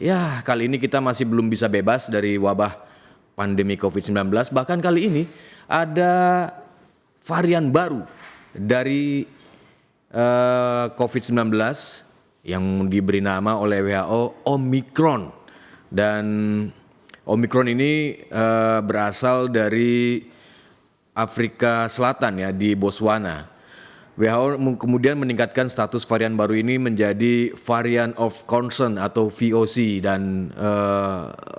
Ya, kali ini kita masih belum bisa bebas dari wabah pandemi COVID-19. Bahkan kali ini ada varian baru dari COVID-19 yang diberi nama oleh WHO Omicron. Dan Omicron ini berasal dari Afrika Selatan ya, di Botswana. WHO kemudian meningkatkan status varian baru ini menjadi variant of concern atau VOC, dan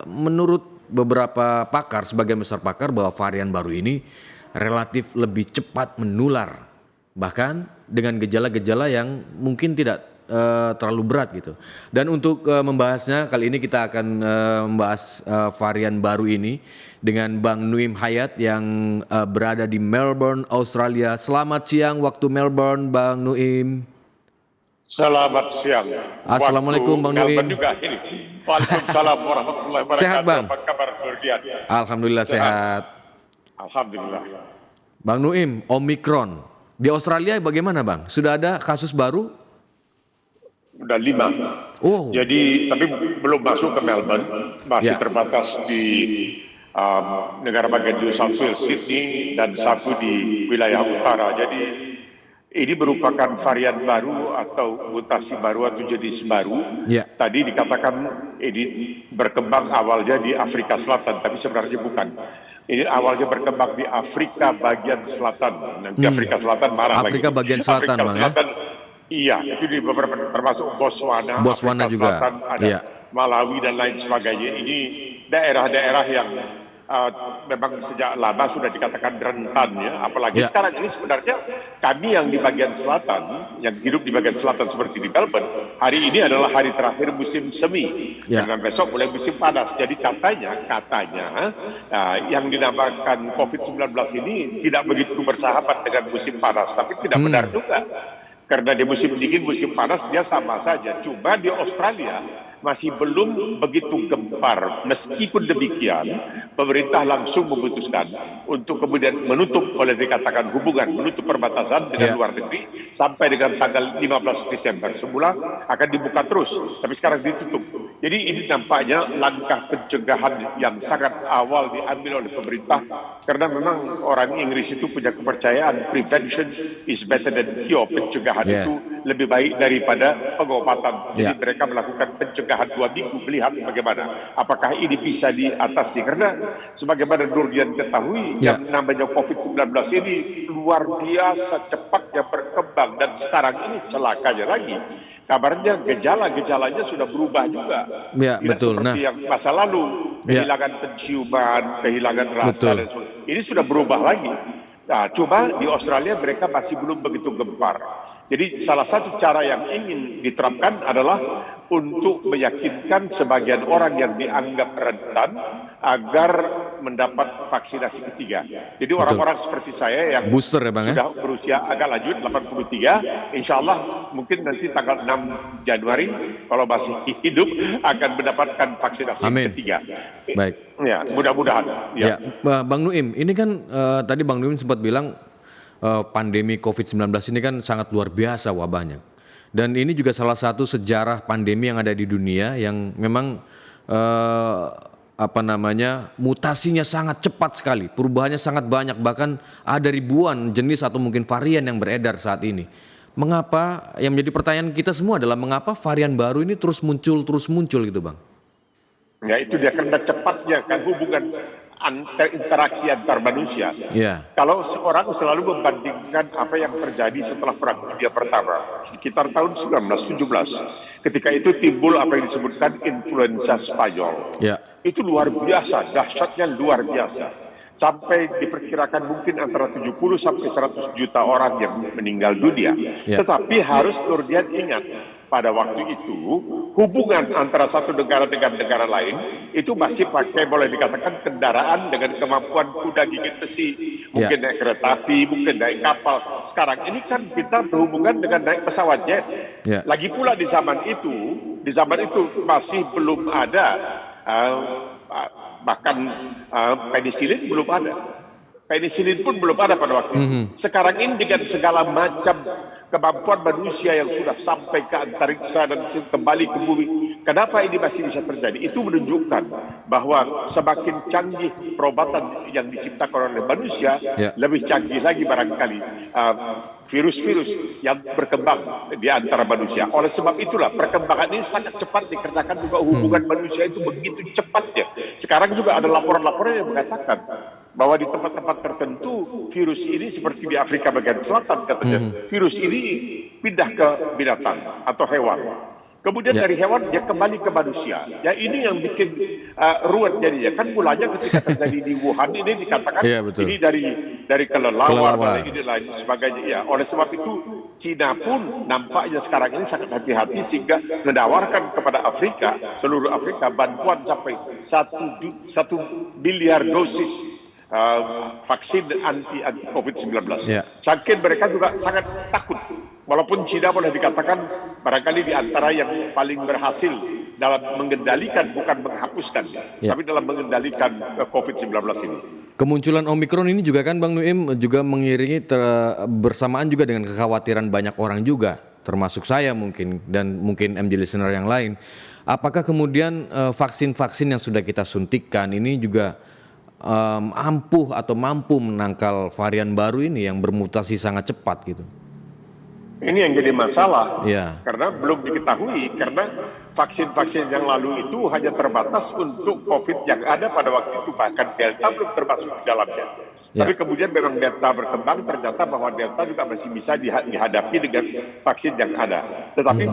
menurut beberapa pakar, sebagian besar pakar, bahwa varian baru ini relatif lebih cepat menular, bahkan dengan gejala-gejala yang mungkin tidak terlalu berat gitu. Dan untuk membahasnya kali ini kita akan membahas varian baru ini dengan Bang Nuim Hayat yang berada di Melbourne, Australia. Selamat siang waktu Melbourne, Bang Nuim. Selamat siang. Assalamualaikum Bang Nuim. Juga ini. Waalaikumsalam warahmatullahi wabarakatuh. Sehat Bang? Apa kabar Ferdian? Alhamdulillah sehat. Alhamdulillah. Bang Nuim, Omicron. Di Australia bagaimana Bang? Sudah ada kasus baru? Udah 5. Oh. Jadi tapi belum masuk ke Melbourne, masih Ya. terbatas di negara bagian New South Wales, Sydney, dan satu di wilayah utara. Jadi ini merupakan varian baru atau mutasi baru atau jenis baru. Ya. Tadi dikatakan ini berkembang awalnya di Afrika Selatan, tapi sebenarnya bukan. Ini awalnya berkembang di Afrika bagian selatan. Nanti Afrika Selatan marah lagi. Afrika bagian selatan, Afrika Bang, ya? Selatan, iya, itu di beberapa termasuk Botswana, Botswana Afrika juga. Selatan, ada Iya. Malawi dan lain sebagainya. Ini daerah-daerah yang memang sejak lama sudah dikatakan rentan ya. Apalagi Ya. sekarang ini sebenarnya kami yang di bagian selatan, yang hidup di bagian selatan seperti di Melbourne, hari ini adalah hari terakhir musim semi. Ya. Dan besok mulai musim panas. Jadi katanya yang dinamakan COVID-19 ini tidak begitu bersahabat dengan musim panas, tapi tidak benar juga. Karena di musim dingin, musim panas dia sama saja. Cuma di Australia masih belum begitu gempar. Meskipun demikian, pemerintah langsung memutuskan untuk kemudian menutup, oleh dikatakan hubungan, menutup perbatasan dengan luar negeri sampai dengan tanggal 15 Desember. Semula akan dibuka terus, tapi sekarang ditutup. Jadi ini nampaknya langkah pencegahan yang sangat awal diambil oleh pemerintah, karena memang orang Inggris itu punya kepercayaan prevention is better than cure. Pencegahan itu lebih baik daripada pengobatan. Jadi mereka melakukan pencegahan 2 minggu, melihat bagaimana apakah ini bisa diatasi. Karena sebagaimana Nurdian ketahui, yang namanya COVID-19 ini luar biasa cepatnya berkembang, dan sekarang ini celakanya lagi, kabarnya gejala-gejalanya sudah berubah juga. Ya, Tidak betul. seperti yang masa lalu, kehilangan penciuman, kehilangan rasa, dan ini sudah berubah lagi. Nah, cuma di Australia mereka masih belum begitu gempar. Jadi salah satu cara yang ingin diterapkan adalah untuk meyakinkan sebagian orang yang dianggap rentan agar mendapat vaksinasi ketiga. Jadi orang-orang seperti saya yang booster ya Bang, sudah berusia agak lanjut, 83, insya Allah mungkin nanti tanggal 6 Januari kalau masih hidup akan mendapatkan vaksinasi ketiga. Baik. Ya, mudah-mudahan. Ya. Bang Nuim, ini kan tadi Bang Nuim sempat bilang pandemi COVID-19 ini kan sangat luar biasa wabahnya. Dan ini juga salah satu sejarah pandemi yang ada di dunia yang memang mutasinya sangat cepat sekali, perubahannya sangat banyak, bahkan ada ribuan jenis atau mungkin varian yang beredar saat ini. Mengapa, yang menjadi pertanyaan kita semua adalah mengapa varian baru ini terus muncul gitu Bang? Ya itu dia, karena cepatnya kan hubungan interaksi antar manusia. Kalau seorang selalu membandingkan apa yang terjadi setelah Perang Dunia Pertama, sekitar tahun 1917, ketika itu timbul apa yang disebutkan influenza Spanyol. Itu luar biasa, dahsyatnya luar biasa. Sampai diperkirakan mungkin antara 70 sampai 100 juta orang yang meninggal dunia. Tetapi harus Nurdian ingat, pada waktu itu hubungan antara satu negara dengan negara lain itu masih pakai, boleh dikatakan, kendaraan dengan kemampuan kuda gigit besi. Mungkin naik kereta api, mungkin naik kapal. Sekarang ini kan kita berhubungan dengan naik pesawat jet. Lagi pula di zaman itu masih belum ada bahkan penisilin belum ada. Penisilin pun belum ada pada waktu itu. Sekarang ini dengan segala macam kemampuan manusia yang sudah sampai ke antariksa dan kembali ke bumi, Kenapa ini masih bisa terjadi? Itu menunjukkan bahwa semakin canggih perobatan yang diciptakan oleh manusia, lebih canggih lagi barangkali virus-virus yang berkembang di antara manusia. Oleh sebab itulah perkembangan ini sangat cepat dikarenakan juga hubungan manusia itu begitu cepatnya. Sekarang juga ada laporan-laporan yang mengatakan bahwa di tempat-tempat tertentu virus ini seperti di Afrika bagian selatan katanya, virus ini pindah ke binatang atau hewan. Kemudian dari hewan dia kembali ke manusia. Ya ini yang bikin ruwet jadinya. Kan mulanya ketika terjadi di Wuhan ini dikatakan ini dari kelelawar dan ini lain sebagainya. Ya, oleh sebab itu Cina pun nampaknya sekarang ini sangat hati-hati sehingga menawarkan kepada Afrika, seluruh Afrika bantuan sampai 1 miliar dosis vaksin anti COVID-19. Saking mereka juga sangat takut. Walaupun Cina boleh dikatakan barangkali di antara yang paling berhasil dalam mengendalikan, bukan menghapuskan, tapi dalam mengendalikan COVID-19 ini. Kemunculan Omikron ini juga kan Bang Nuim juga mengiringi bersamaan juga dengan kekhawatiran banyak orang juga, termasuk saya mungkin dan mungkin MJ listener yang lain. Apakah kemudian vaksin-vaksin yang sudah kita suntikkan ini juga ampuh atau mampu menangkal varian baru ini yang bermutasi sangat cepat gitu? Ini yang jadi masalah, karena belum diketahui, karena vaksin-vaksin yang lalu itu hanya terbatas untuk COVID yang ada pada waktu itu, bahkan Delta belum termasuk di dalamnya. Tapi kemudian memang Delta berkembang, ternyata bahwa Delta juga masih bisa dihadapi dengan vaksin yang ada. Tetapi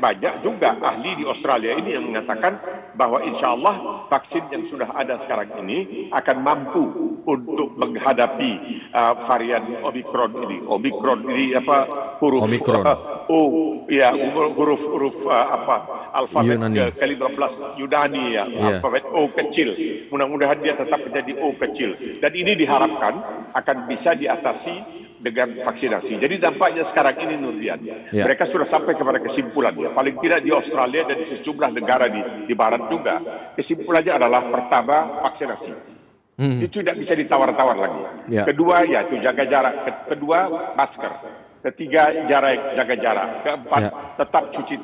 banyak juga ahli di Australia ini yang mengatakan bahwa insya Allah vaksin yang sudah ada sekarang ini akan mampu untuk menghadapi varian Omikron ini. Omikron ini apa huruf huruf alfabet ke-15 Yunani alfabet O kecil. Mudah-mudahan dia tetap menjadi O kecil. Dan ini diharapkan akan bisa diatasi dengan vaksinasi. Jadi dampaknya sekarang ini Nurdian, mereka sudah sampai kepada kesimpulan, paling tidak di Australia dan di sejumlah negara di Barat juga. Kesimpulannya adalah pertama vaksinasi. Itu tidak bisa ditawar-tawar lagi. Kedua itu jaga jarak. Kedua masker. Ketiga jaga jarak. Keempat tetap cuci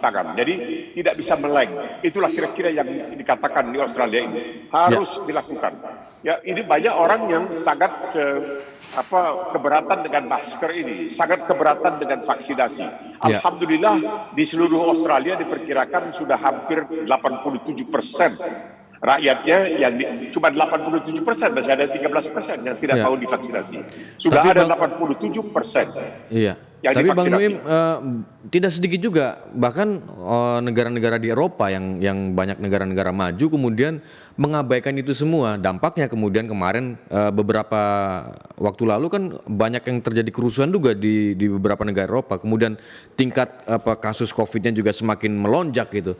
tangan. Jadi tidak bisa meleng. Itulah kira-kira yang dikatakan di Australia ini harus dilakukan. Ya, ini banyak orang yang sangat keberatan dengan masker ini, sangat keberatan dengan vaksinasi. Alhamdulillah di seluruh Australia diperkirakan sudah hampir 87% rakyatnya yang cuma 87%, masih ada 13% yang tidak mau divaksinasi. Sudah ada 87%. Tapi Bang Nuim tidak sedikit juga bahkan negara-negara di Eropa yang banyak negara-negara maju kemudian mengabaikan itu semua. Dampaknya kemudian kemarin beberapa waktu lalu kan banyak yang terjadi kerusuhan juga di beberapa negara Eropa. Kemudian tingkat kasus COVID-nya juga semakin melonjak gitu.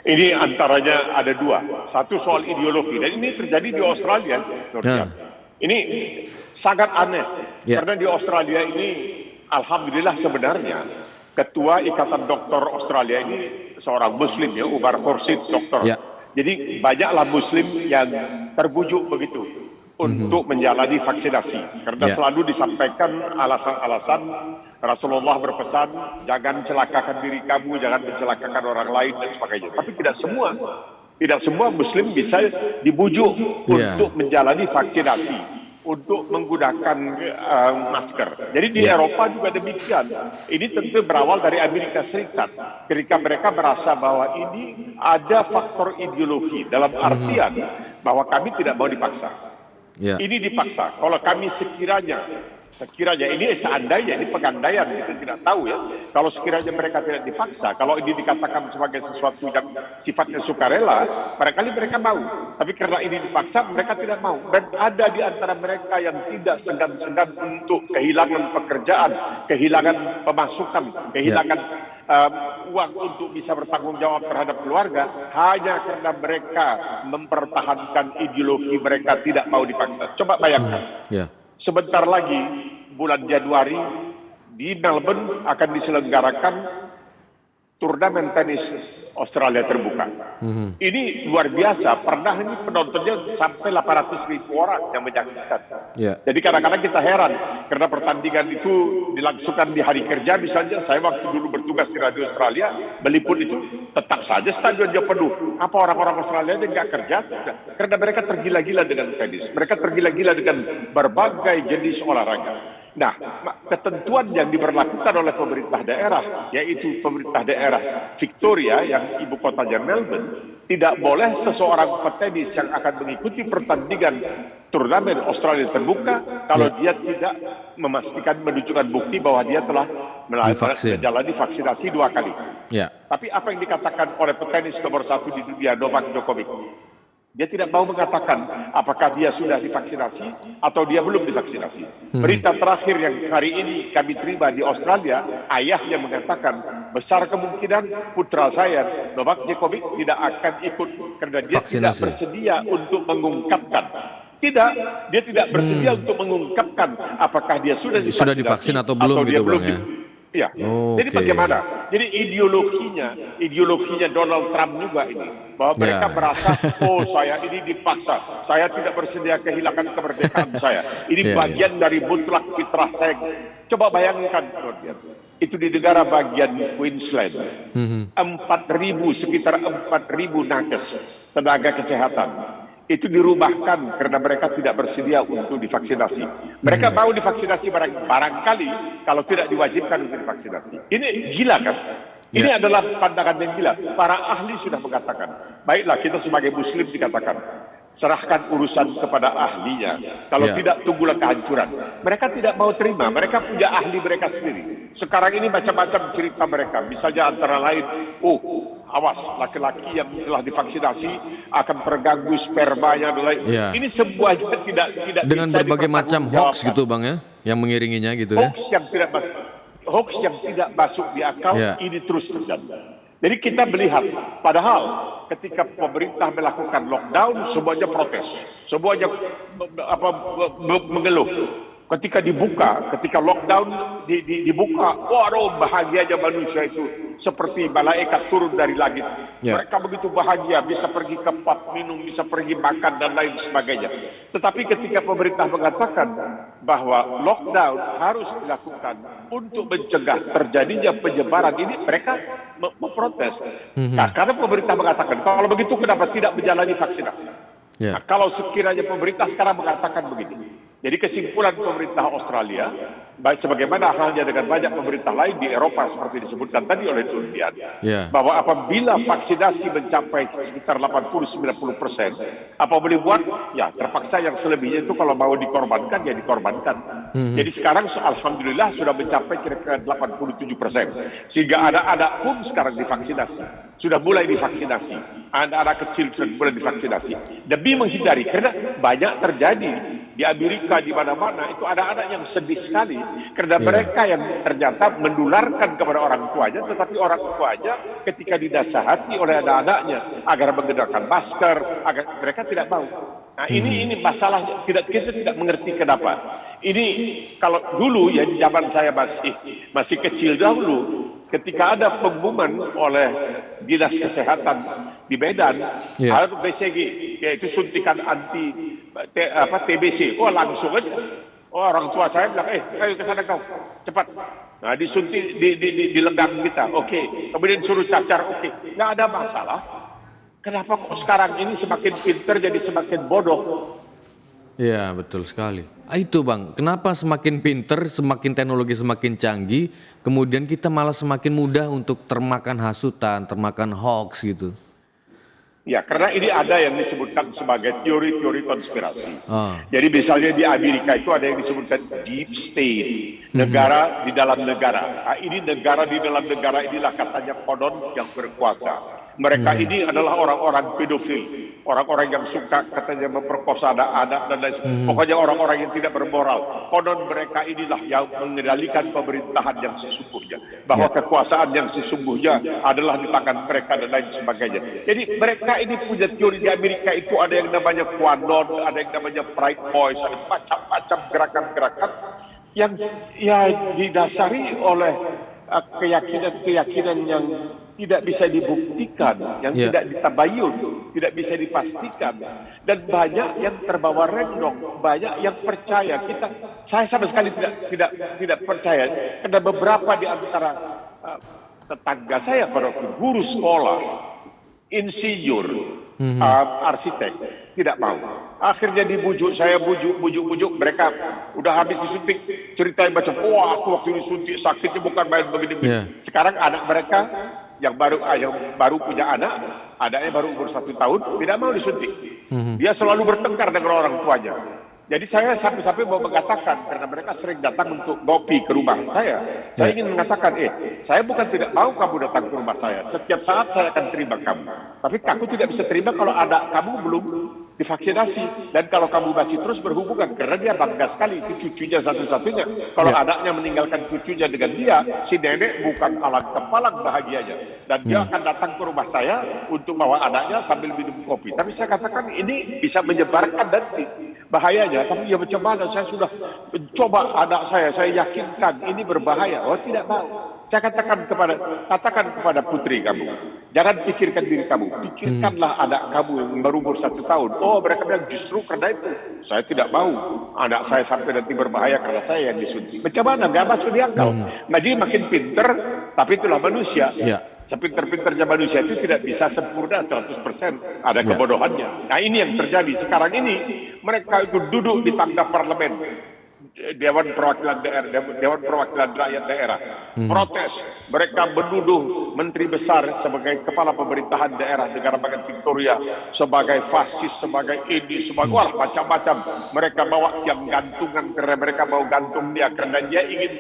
Ini antaranya ada dua. Satu soal ideologi, dan ini terjadi di Australia. Ini sangat aneh, karena di Australia ini, alhamdulillah sebenarnya, Ketua Ikatan Dokter Australia ini seorang Muslim Umar Khursid dokter. Jadi banyaklah Muslim yang terbujuk begitu untuk menjalani vaksinasi, karena selalu disampaikan alasan-alasan Rasulullah berpesan, jangan celakakan diri kamu, jangan mencelakakan orang lain dan sebagainya. Tapi tidak semua Muslim bisa dibujuk untuk menjalani vaksinasi, untuk menggunakan masker. Jadi di Eropa juga demikian. Ini tentu berawal dari Amerika Serikat. Ketika mereka merasa bahwa ini ada faktor ideologi, dalam artian bahwa kami tidak mau dipaksa. Ini dipaksa. Kalau kami sekiranya ini seandainya, ini pengandaian, kita tidak tahu kalau sekiranya mereka tidak dipaksa, kalau ini dikatakan sebagai sesuatu yang sifatnya sukarela, barangkali mereka mau. Tapi karena ini dipaksa, mereka tidak mau. Dan ada di antara mereka yang tidak segan-segan untuk kehilangan pekerjaan, kehilangan pemasukan, kehilangan uang untuk bisa bertanggung jawab terhadap keluarga, hanya karena mereka mempertahankan ideologi mereka tidak mau dipaksa. Coba bayangkan. Sebentar lagi, bulan Januari, di Melbourne akan diselenggarakan turnamen tenis Australia terbuka. Ini luar biasa, pernah ini penontonnya sampai 800.000 orang yang menyaksikan. Jadi kadang-kadang kita heran, karena pertandingan itu dilangsungkan di hari kerja misalnya, saya waktu dulu bertugas di Radio Australia, meliput itu tetap saja stadionnya penuh. Apa orang-orang Australia ini nggak kerja? Karena mereka tergila-gila dengan tenis, mereka tergila-gila dengan berbagai jenis olahraga. Nah, ketentuan yang diberlakukan oleh pemerintah daerah, yaitu pemerintah daerah Victoria yang ibu kotanya Melbourne, tidak boleh seseorang petenis yang akan mengikuti pertandingan turnamen Australia terbuka kalau dia tidak memastikan menunjukkan bukti bahwa dia telah menjalani vaksinasi 2 kali. Tapi apa yang dikatakan oleh petenis nomor 1 di dunia, Novak Djokovic? Dia tidak mau mengatakan apakah dia sudah divaksinasi atau dia belum divaksinasi. Berita terakhir yang hari ini kami terima di Australia, ayahnya mengatakan besar kemungkinan putra saya, Novak Djokovic, tidak akan ikut karena dia tidak bersedia untuk mengungkapkan. Dia tidak bersedia untuk mengungkapkan apakah dia sudah divaksin atau belum gitu Bang ya. Ya. Jadi bagaimana? Jadi ideologinya Donald Trump juga ini, bahwa mereka merasa, oh saya ini dipaksa, saya tidak bersedia kehilangan kemerdekaan saya. Ini bagian dari mutlak fitrah saya. Coba bayangkan, itu di negara bagian Queensland, 4.000 nakes tenaga kesehatan. Itu dirumahkan karena mereka tidak bersedia untuk divaksinasi. Mereka mau divaksinasi barangkali kalau tidak diwajibkan untuk divaksinasi. Ini gila kan? Ini adalah pandangan yang gila. Para ahli sudah mengatakan, baiklah kita sebagai muslim dikatakan, serahkan urusan kepada ahlinya. Kalau tidak, tunggulah kehancuran. Mereka tidak mau terima, mereka punya ahli mereka sendiri. Sekarang ini macam-macam cerita mereka. Misalnya antara lain, awas, laki-laki yang telah divaksinasi akan terganggu spermanya. Ini sebuahnya tidak dengan bisa berbagai macam hoax gitu Bang ya, yang mengiringinya gitu ya. Hoax yang tidak masuk di akal, ini terus terjadi. Jadi kita melihat, padahal ketika pemerintah melakukan lockdown, semuanya protes, semuanya mengeluh. Ketika lockdown dibuka, waduh bahagianya manusia itu seperti malaikat turun dari langit. Mereka begitu bahagia, bisa pergi ke pub minum, bisa pergi makan dan lain sebagainya. Tetapi ketika pemerintah mengatakan bahwa lockdown harus dilakukan untuk mencegah terjadinya penyebaran ini, mereka memprotes. Nah, karena pemerintah mengatakan, kalau begitu kenapa tidak menjalani vaksinasi? Nah, kalau sekiranya pemerintah sekarang mengatakan begini, jadi kesimpulan pemerintah Australia, baik sebagaimana halnya dengan banyak pemerintah lain di Eropa seperti disebutkan tadi oleh Dunian, bahwa apabila vaksinasi mencapai sekitar 80-90%, apa boleh buat? Ya terpaksa yang selebihnya itu kalau mau dikorbankan, ya dikorbankan. Jadi sekarang alhamdulillah sudah mencapai kira-kira 87%. Sehingga anak-anak pun sekarang divaksinasi. Sudah mulai divaksinasi. Anak-anak kecil sudah mulai divaksinasi. Demi menghindari, karena banyak terjadi di Amerika, di mana-mana itu ada anak yang sedih sekali karena mereka yang ternyata menularkan kepada orang tuanya, tetapi orang tuanya ketika dinasihati oleh anak-anaknya agar menggunakan masker, agar mereka tidak mau. Nah, ini masalah kita tidak mengerti kenapa. Ini kalau dulu ya di zaman saya masih kecil dahulu, ketika ada pengumuman oleh Dinas Kesehatan di Medan, ada BCG, yaitu suntikan anti TBC. Langsung aja. Orang tua saya bilang, ayo ke sana kau, cepat. Nah, disuntik di lengan kita, oke. Kemudian suruh cacar, oke. Nggak ada masalah. Kenapa kok sekarang ini semakin pinter jadi semakin bodoh? Iya, betul sekali. Itu Bang, kenapa semakin pinter, semakin teknologi semakin canggih, kemudian kita malah semakin mudah untuk termakan hasutan, termakan hoax gitu. Ya, karena ini ada yang disebutkan sebagai teori-teori konspirasi. Jadi misalnya di Amerika itu ada yang disebutkan deep state, negara di dalam negara. Nah, ini negara di dalam negara inilah katanya konon yang berkuasa. Mereka ini adalah orang-orang pedofil, orang-orang yang suka katanya memperkosa anak-anak dan lain sebagainya. Pokoknya orang-orang yang tidak bermoral. Konon mereka inilah yang mengendalikan pemerintahan yang sesungguhnya, bahwa kekuasaan yang sesungguhnya adalah di tangan mereka dan lain sebagainya. Jadi mereka ini punya teori. Di Amerika itu ada yang namanya QAnon, ada yang namanya Pride Boys, ada macam-macam gerakan-gerakan yang didasari oleh keyakinan-keyakinan yang tidak bisa dibuktikan, yang tidak ditabayun, tidak bisa dipastikan, dan banyak yang terbawa rendong, banyak yang percaya. Saya sama sekali tidak percaya, karena beberapa di antara tetangga saya pada waktu guru sekolah, insinyur, arsitek tidak mau. Akhirnya dibujuk, saya bujuk, mereka udah habis disuntik, ceritain macam, wah aku waktu disuntik sakitnya bukan main begini. Sekarang anak mereka yang baru punya anak, anaknya baru umur 1 tahun, tidak mau disuntik. Dia selalu bertengkar dengan orang tuanya. Jadi saya sampai-sampai mau mengatakan, karena mereka sering datang untuk ngopi ke rumah saya ingin mengatakan, saya bukan tidak mau kamu datang ke rumah saya, setiap saat saya akan terima kamu. Tapi kamu tidak bisa terima kalau anak kamu belum divaksinasi, dan kalau kamu masih terus berhubungan, karena dia bangga sekali, itu cucunya satu-satunya. Kalau anaknya meninggalkan cucunya dengan dia, si nenek bukan alang kepalang bahagianya, dan dia akan datang ke rumah saya untuk bawa anaknya sambil minum kopi. Tapi saya katakan ini bisa menyebarkan nanti bahayanya. Tapi ya macam mana, saya sudah mencoba anak saya yakinkan ini berbahaya. Oh tidak mau. Saya katakan kepada putri kamu, jangan pikirkan diri kamu, pikirkanlah anak kamu yang berumur 1 tahun. Oh mereka bilang justru karena itu saya tidak mau anak saya sampai nanti berbahaya karena saya yang disuntik. Macam mana, nggak masuk di akal. Jadi makin pinter, tapi itulah manusia. Sepinter-pinternya manusia itu tidak bisa sempurna 100%, ada kebodohannya. Nah ini yang terjadi sekarang ini. Mereka itu duduk di tangga parlemen, Dewan Perwakilan Rakyat Daerah, protes. Mereka menuduh menteri besar sebagai kepala pemerintahan daerah negara bagian Victoria sebagai fasis, sebagai ini, sebagai macam-macam. Mereka bawa tiang gantungan karena mereka mau gantung dia, karena dia ingin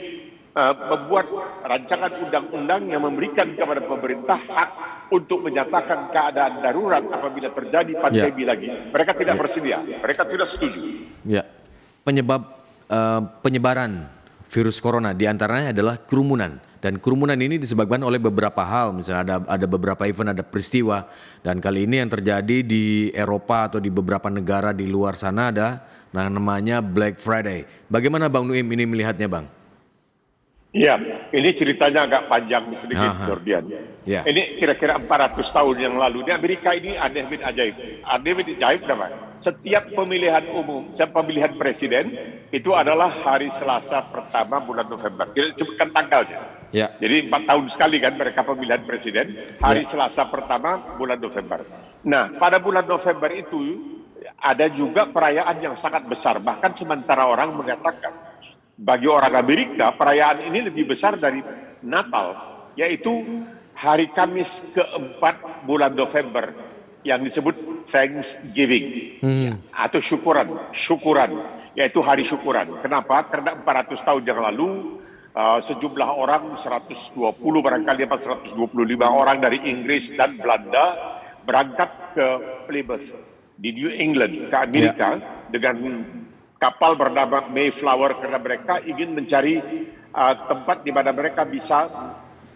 membuat rancangan undang-undang yang memberikan kepada pemerintah hak untuk menyatakan keadaan darurat apabila terjadi pandemi lagi. Mereka tidak bersedia, mereka tidak setuju. Penyebaran virus corona diantaranya adalah kerumunan, dan kerumunan ini disebabkan oleh beberapa hal. Misalnya ada beberapa event, ada peristiwa, dan kali ini yang terjadi di Eropa atau di beberapa negara di luar sana ada namanya Black Friday. Bagaimana Bang Nuim ini melihatnya, Bang? Ya, ini ceritanya agak panjang sedikit, Jordian. Ini kira-kira 400 tahun yang lalu di Amerika ini aneh bin ajaib. Aneh bin ajaib namanya. Setiap pemilihan umum, pemilihan presiden itu adalah hari Selasa pertama bulan November. Kita sebutkan tanggalnya. Jadi 4 tahun sekali kan mereka pemilihan presiden. Hari Selasa pertama bulan November. Nah, pada bulan November itu ada juga perayaan yang sangat besar. Bahkan sementara orang mengatakan bagi orang Amerika, perayaan ini lebih besar dari Natal, yaitu hari Kamis keempat bulan November yang disebut Thanksgiving atau syukuran, yaitu hari syukuran. Kenapa? Karena 400 tahun yang lalu sejumlah orang 120 barangkali 125 orang dari Inggris dan Belanda berangkat ke Plymouth di New England ke Amerika dengan kapal bernama Mayflower, karena mereka ingin mencari tempat di mana mereka bisa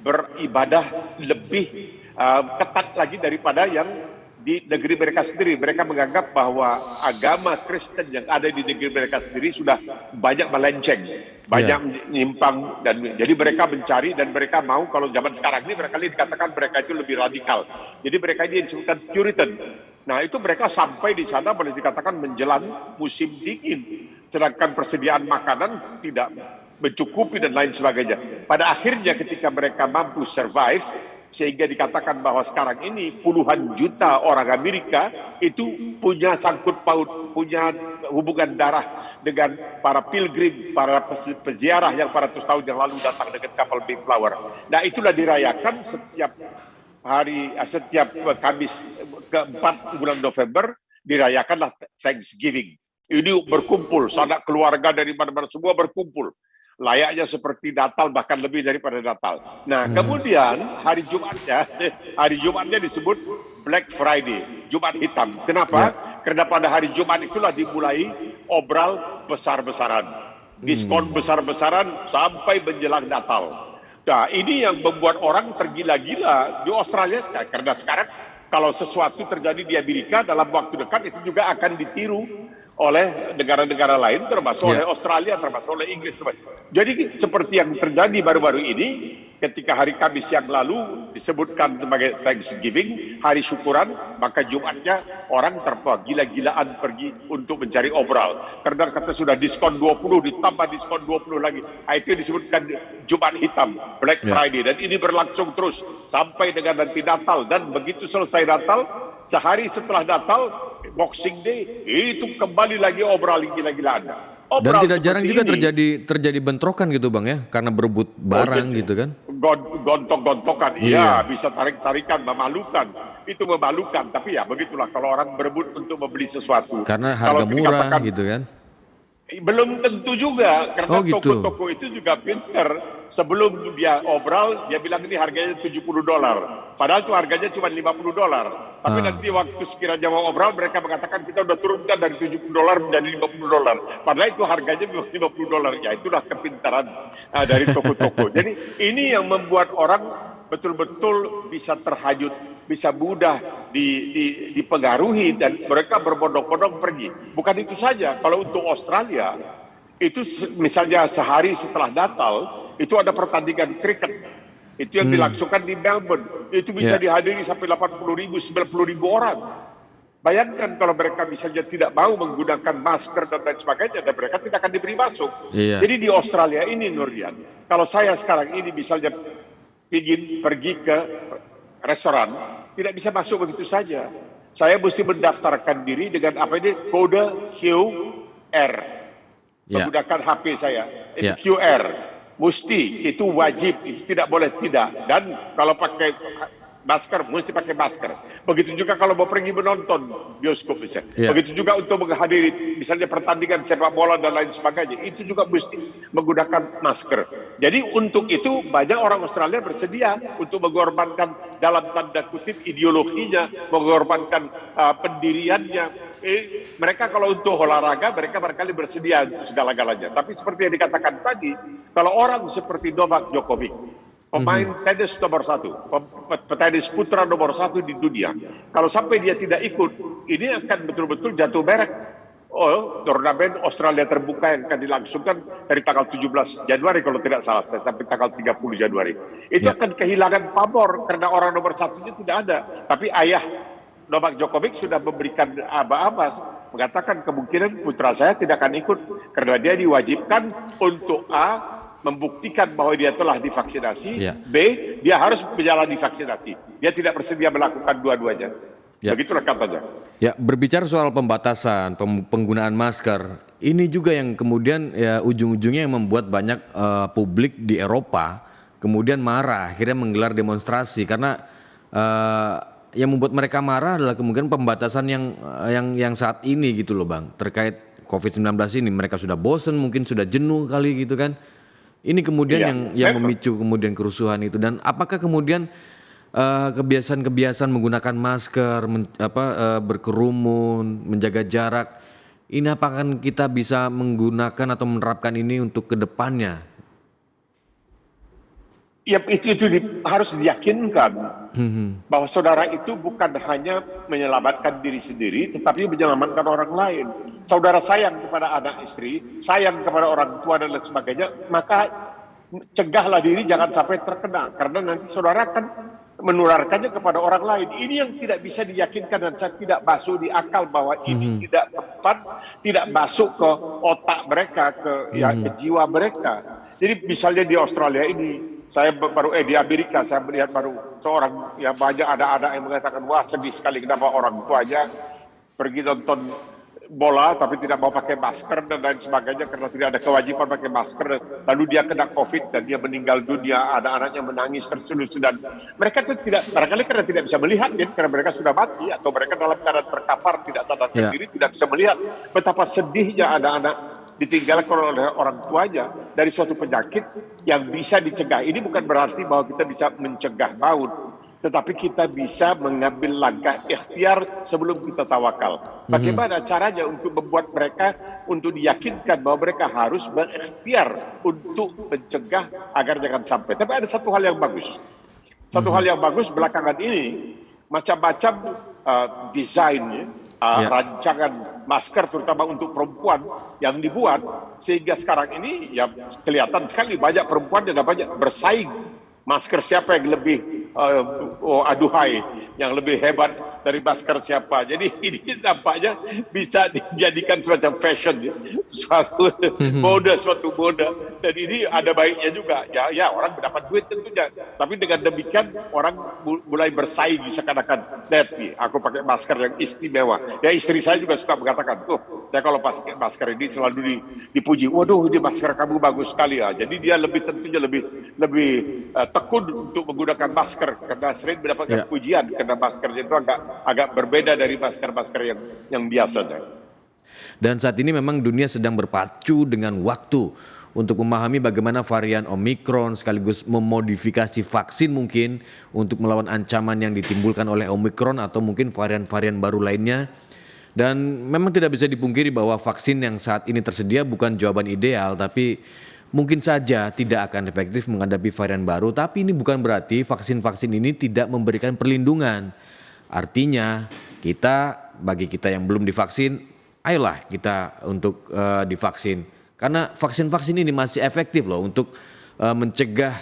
beribadah lebih ketat lagi daripada yang di negeri mereka sendiri. Mereka menganggap bahwa agama Kristen yang ada di negeri mereka sendiri sudah banyak melenceng, banyak menyimpang, dan jadi mereka mencari dan mereka mau, kalau zaman sekarang ini barangkali dikatakan mereka itu lebih radikal. Jadi mereka ini disebutkan Puritan. Nah itu mereka sampai di sana boleh dikatakan menjelang musim dingin, sedangkan persediaan makanan tidak mencukupi dan lain sebagainya. Pada akhirnya ketika mereka mampu survive, sehingga dikatakan bahwa sekarang ini puluhan juta orang Amerika itu punya sangkut paut, punya hubungan darah dengan para pilgrim, para peziarah yang 400 tahun yang lalu datang dengan kapal Mayflower. Nah itulah dirayakan setiap Kamis keempat bulan November, dirayakanlah Thanksgiving. Ini berkumpul, sanak keluarga dari mana-mana semua berkumpul. Layaknya seperti Natal, bahkan lebih daripada Natal. Nah, kemudian hari Jumatnya disebut Black Friday, Jumat hitam. Kenapa? Karena pada hari Jumat itulah dimulai obral besar-besaran, diskon besar-besaran sampai menjelang Natal. Nah, ini yang membuat orang tergila-gila di Australia, karena sekarang kalau sesuatu terjadi di Amerika dalam waktu dekat itu juga akan ditiru oleh negara-negara lain, termasuk oleh Australia, termasuk oleh Inggris. Jadi seperti yang terjadi baru-baru ini, ketika hari Kamis yang lalu disebutkan sebagai Thanksgiving, hari syukuran, maka Jumatnya orang terbawa gila-gilaan pergi untuk mencari obral. Karena kata sudah diskon 20 ditambah diskon 20 lagi. Itu disebutkan Jumat hitam, Black Friday, dan ini berlangsung terus sampai dengan nanti Natal. Dan begitu selesai Natal, sehari setelah Natal, Boxing Day, itu kembali lagi obral gila-gilaan. Dan tidak jarang juga terjadi bentrokan gitu Bang ya, karena berebut barang gitu kan. Gontok-gontokan, iya, bisa tarik-tarikan, memalukan. Itu memalukan, tapi ya begitulah kalau orang berebut untuk membeli sesuatu. Karena harga murah gitu kan. Belum tentu juga, karena gitu. toko-toko itu juga pinter. Sebelum dia obral, dia bilang ini harganya $70. Padahal itu harganya cuma $50. Tapi nanti waktu sekiranya mau obral, mereka mengatakan kita udah turunkan dari $70 menjadi $50. Padahal itu harganya $50. Ya itulah kepintaran dari toko-toko. Jadi ini yang membuat orang betul-betul bisa terhanyut, bisa mudah dipengaruhi, dan mereka berbondong-bondong pergi. Bukan itu saja, kalau untuk Australia, itu misalnya sehari setelah Natal, itu ada pertandingan kriket. Itu yang dilangsungkan di Melbourne. Itu bisa dihadiri sampai 80.000, 90.000 orang. Bayangkan kalau mereka misalnya tidak mau menggunakan masker dan lain sebagainya, dan mereka tidak akan diberi masuk. Jadi di Australia ini, Nurdian, kalau saya sekarang ini misalnya ingin pergi ke restoran, tidak bisa masuk begitu saja. Saya mesti mendaftarkan diri dengan apa ini, kode QR. Menggunakan HP saya, itu QR. Mesti, itu wajib, itu tidak boleh tidak. Dan kalau pakai masker, mesti pakai masker. Begitu juga kalau mau pergi menonton bioskop misalnya. Begitu juga untuk menghadiri misalnya pertandingan sepak bola dan lain sebagainya. Itu juga mesti menggunakan masker. Jadi untuk itu banyak orang Australia bersedia untuk mengorbankan dalam tanda kutip ideologinya, mengorbankan pendiriannya. Mereka kalau untuk olahraga, mereka barangkali bersedia untuk segala-galanya. Tapi seperti yang dikatakan tadi, kalau orang seperti Novak Djokovic, pemain tenis nomor 1, petenis putra nomor 1 di dunia, kalau sampai dia tidak ikut, ini akan betul-betul jatuh merek. Turnamen Australia terbuka yang akan dilangsungkan dari tanggal 17 Januari kalau tidak salah, sampai tanggal 30 Januari. Itu akan kehilangan pamor karena orang nomor 1-nya tidak ada. Tapi ayah Novak Djokovic sudah memberikan aba-aba, mengatakan kemungkinan putra saya tidak akan ikut karena dia diwajibkan untuk membuktikan bahwa dia telah divaksinasi, B, dia harus menjalani vaksinasi. Dia tidak bersedia melakukan dua-duanya. Begitulah katanya. Ya, berbicara soal pembatasan, penggunaan masker, ini juga yang kemudian ya ujung-ujungnya yang membuat banyak publik di Eropa kemudian marah, akhirnya menggelar demonstrasi karena yang membuat mereka marah adalah kemungkinan pembatasan yang saat ini gitu loh Bang, terkait COVID-19 ini. Mereka sudah bosen, mungkin sudah jenuh kali gitu kan. Ini kemudian yang memicu kemudian kerusuhan itu. Dan apakah kemudian kebiasaan-kebiasaan menggunakan masker, berkerumun, menjaga jarak, ini apakah kita bisa menggunakan atau menerapkan ini untuk kedepannya? Ya, itu harus diyakinkan bahwa saudara itu bukan hanya menyelamatkan diri sendiri, tetapi menyelamatkan orang lain. Saudara sayang kepada anak istri, sayang kepada orang tua dan lain sebagainya, maka cegahlah diri jangan sampai terkena, karena nanti saudara akan menularkannya kepada orang lain. Ini yang tidak bisa diyakinkan, dan saya tidak masuk di akal bahwa ini tidak tepat, tidak masuk ke otak mereka, ke jiwa mereka. Jadi misalnya di Australia ini, saya baru di Amerika saya melihat baru seorang yang banyak anak-anak yang mengatakan, wah sedih sekali kenapa orang tuanya pergi nonton bola tapi tidak mau pakai masker dan lain sebagainya karena tidak ada kewajiban pakai masker, lalu dia kena COVID dan dia meninggal dunia, anak-anaknya menangis terselus, dan mereka itu tidak, barangkali karena tidak bisa melihat karena mereka sudah mati atau mereka dalam keadaan terkapar tidak sadarkan diri, tidak bisa melihat betapa sedihnya anak-anak ditinggalkan oleh orang tuanya dari suatu penyakit yang bisa dicegah. Ini bukan berarti bahwa kita bisa mencegah maut, tetapi kita bisa mengambil langkah ikhtiar sebelum kita tawakal. Bagaimana caranya untuk membuat mereka, untuk diyakinkan bahwa mereka harus berikhtiar untuk mencegah agar jangan sampai. Tapi ada satu hal yang bagus. Satu hal yang bagus belakangan ini, macam-macam desainnya, rancangan masker terutama untuk perempuan yang dibuat, sehingga sekarang ini ya kelihatan sekali banyak perempuan yang banyak bersaing Masker siapa yang lebih aduhai, yang lebih hebat dari masker siapa. Jadi ini nampaknya bisa dijadikan semacam fashion, suatu mode. Dan ini ada baiknya juga. Ya orang mendapat duit tentunya. Tapi dengan demikian orang mulai bersaing, seakan-akan, lihat nih, aku pakai masker yang istimewa. Ya istri saya juga suka mengatakan, saya kalau pakai masker ini selalu dipuji. Waduh, ini masker kamu bagus sekali ya. Jadi dia tentunya lebih tekun untuk menggunakan masker karena sering mendapatkan pujian karena maskernya itu agak berbeda dari masker-masker yang biasanya. Dan saat ini memang dunia sedang berpacu dengan waktu untuk memahami bagaimana varian Omikron sekaligus memodifikasi vaksin mungkin untuk melawan ancaman yang ditimbulkan oleh Omikron atau mungkin varian-varian baru lainnya. Dan memang tidak bisa dipungkiri bahwa vaksin yang saat ini tersedia bukan jawaban ideal, tapi mungkin saja tidak akan efektif menghadapi varian baru. Tapi ini bukan berarti vaksin-vaksin ini tidak memberikan perlindungan. Artinya bagi kita yang belum divaksin, ayolah kita untuk divaksin. Karena vaksin-vaksin ini masih efektif loh untuk mencegah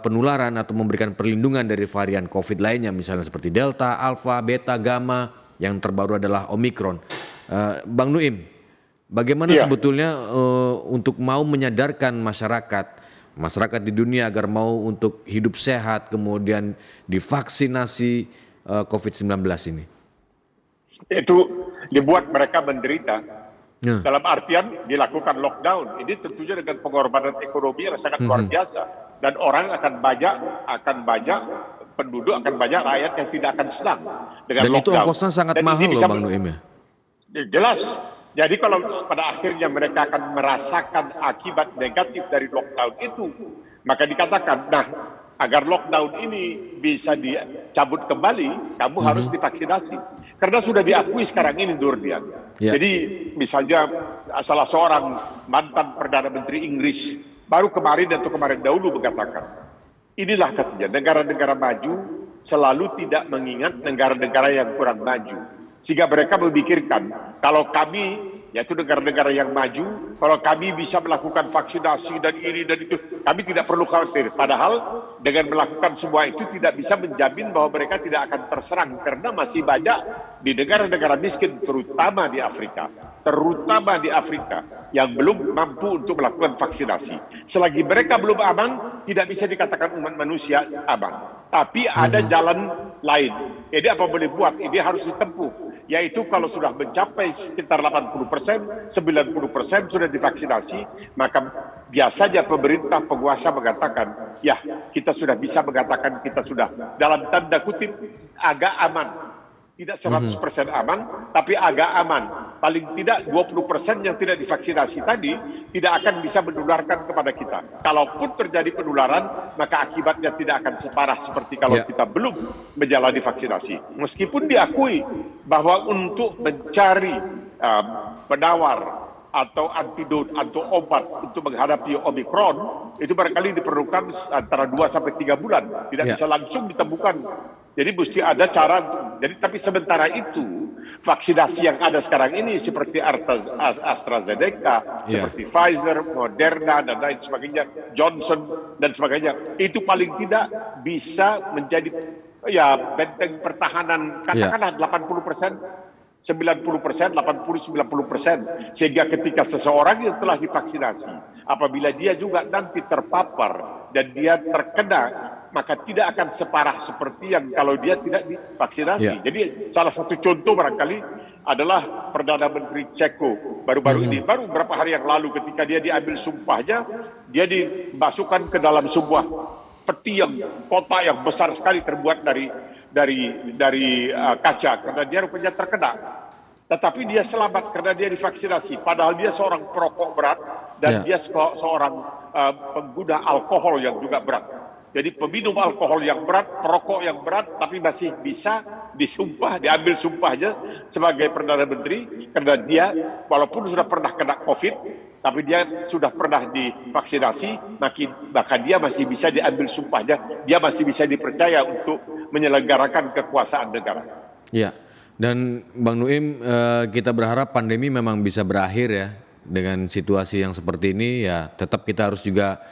penularan atau memberikan perlindungan dari varian COVID lainnya, misalnya seperti Delta, Alpha, Beta, Gamma. Yang terbaru adalah Omikron. Bang Nuim, bagaimana sebetulnya untuk mau menyadarkan masyarakat di dunia agar mau untuk hidup sehat kemudian divaksinasi COVID-19 ini? Itu dibuat mereka menderita. Dalam artian dilakukan lockdown. Ini tentunya dengan pengorbanan ekonomi yang sangat luar biasa. Dan orang akan banyak penduduk, akan banyak rakyat yang tidak akan senang dengan lockdown. Dan itu ongkosnya sangat mahal loh Bang Nuim ya? Jelas. Jadi kalau pada akhirnya mereka akan merasakan akibat negatif dari lockdown itu, maka dikatakan, agar lockdown ini bisa dicabut kembali, kamu harus divaksinasi. Karena sudah diakui sekarang ini, Nurdian. Jadi misalnya salah seorang mantan Perdana Menteri Inggris baru kemarin dahulu mengatakan, inilah katanya negara-negara maju selalu tidak mengingat negara-negara yang kurang maju. Sehingga mereka memikirkan, kalau kami, yaitu negara-negara yang maju, kalau kami bisa melakukan vaksinasi dan ini dan itu, kami tidak perlu khawatir. Padahal dengan melakukan semua itu tidak bisa menjamin bahwa mereka tidak akan terserang. Karena masih banyak di negara-negara miskin, terutama di Afrika, yang belum mampu untuk melakukan vaksinasi. Selagi mereka belum aman, tidak bisa dikatakan umat manusia aman. Tapi ada jalan lain. Jadi apa boleh buat? Ini harus ditempuh. Yaitu kalau sudah mencapai sekitar 80%, 90% sudah divaksinasi, maka biasanya pemerintah penguasa mengatakan, ya kita sudah bisa mengatakan kita sudah dalam tanda kutip agak aman. Tidak 100% aman, tapi agak aman. Paling tidak 20% yang tidak divaksinasi tadi tidak akan bisa menularkan kepada kita. Kalaupun terjadi penularan, maka akibatnya tidak akan separah seperti kalau kita belum menjalani vaksinasi. Meskipun diakui bahwa untuk mencari penawar atau antidot atau obat untuk menghadapi Omikron itu barangkali diperlukan antara 2-3 bulan. Tidak bisa langsung ditemukan. Jadi mesti ada cara untuk, tapi sementara itu vaksinasi yang ada sekarang ini seperti AstraZeneca, seperti Pfizer, Moderna dan lain sebagainya, Johnson dan sebagainya, itu paling tidak bisa menjadi benteng pertahanan katakanlah 80%, 90%, 80-90%, sehingga ketika seseorang yang telah divaksinasi, apabila dia juga nanti terpapar dan dia terkena, maka tidak akan separah seperti yang kalau dia tidak divaksinasi. Jadi salah satu contoh barangkali adalah Perdana Menteri Ceko baru-baru ini, baru beberapa hari yang lalu ketika dia diambil sumpahnya, dia dimasukkan ke dalam sebuah peti kotak yang besar sekali terbuat dari kaca karena dia rupanya terkena. Tetapi dia selamat karena dia divaksinasi. Padahal dia seorang perokok berat dan dia seorang pengguna alkohol yang juga berat. Jadi peminum alkohol yang berat, perokok yang berat, tapi masih bisa diambil sumpahnya sebagai Perdana Menteri karena dia walaupun sudah pernah kena COVID, tapi dia sudah pernah divaksinasi, maka dia masih bisa diambil sumpahnya, dia masih bisa dipercaya untuk menyelenggarakan kekuasaan negara. Ya, dan Bang Nuim, kita berharap pandemi memang bisa berakhir ya. Dengan situasi yang seperti ini ya tetap kita harus juga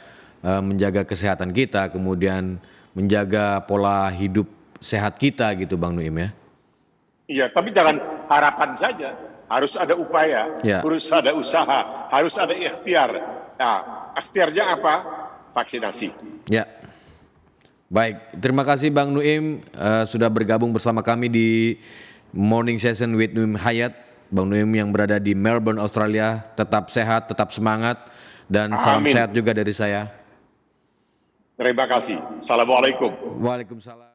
menjaga kesehatan kita, kemudian menjaga pola hidup sehat kita gitu Bang Nuim ya. Iya, tapi jangan harapan saja. Harus ada upaya, Ya. harus ada usaha, harus ada ikhtiar. Nah, ikhtiarnya apa? Vaksinasi. Ya. Baik, terima kasih Bang Nuim sudah bergabung bersama kami di Morning Session with Nuim Hayat. Bang Nuim yang berada di Melbourne, Australia, tetap sehat, tetap semangat, dan salam Amin. sehat juga dari saya. Terima kasih. Assalamualaikum. Waalaikumsalam.